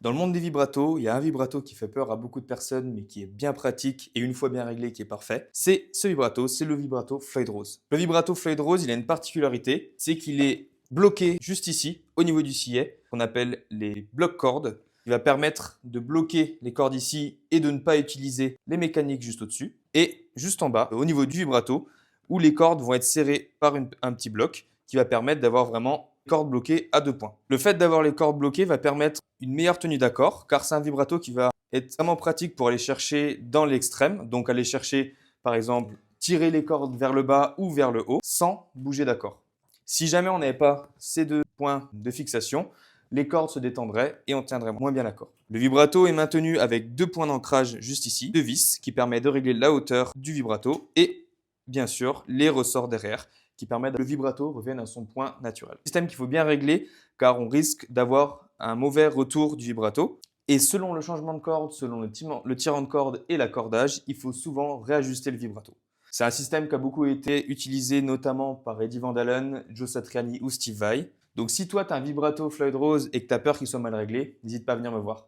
Dans le monde des vibratos, il y a un vibrato qui fait peur à beaucoup de personnes, mais qui est bien pratique et une fois bien réglé, qui est parfait. C'est ce vibrato, c'est le vibrato Floyd Rose. Le vibrato Floyd Rose, il a une particularité, c'est qu'il est bloqué juste ici, au niveau du sillet, qu'on appelle les blocs cordes. Il va permettre de bloquer les cordes ici et de ne pas utiliser les mécaniques juste au-dessus. Et juste en bas, au niveau du vibrato, où les cordes vont être serrées par un petit bloc qui va permettre d'avoir vraiment cordes bloquées à 2 points. Le fait d'avoir les cordes bloquées va permettre une meilleure tenue d'accord, car c'est un vibrato qui va être vraiment pratique pour aller chercher dans l'extrême, donc aller chercher par exemple tirer les cordes vers le bas ou vers le haut sans bouger d'accord. Si jamais on n'avait pas ces 2 points de fixation, les cordes se détendraient et on tiendrait moins bien la corde. Le vibrato est maintenu avec 2 points d'ancrage juste ici, 2 vis qui permettent de régler la hauteur du vibrato et bien sûr les ressorts derrière qui permettent que le vibrato revienne à son point naturel. Système qu'il faut bien régler car on risque d'avoir un mauvais retour du vibrato. Et selon le changement de corde, selon le tirant de corde et l'accordage, il faut souvent réajuster le vibrato. C'est un système qui a beaucoup été utilisé notamment par Eddie Van Halen, Joe Satriani ou Steve Vai. Donc si toi tu as un vibrato Floyd Rose et que tu as peur qu'il soit mal réglé, n'hésite pas à venir me voir.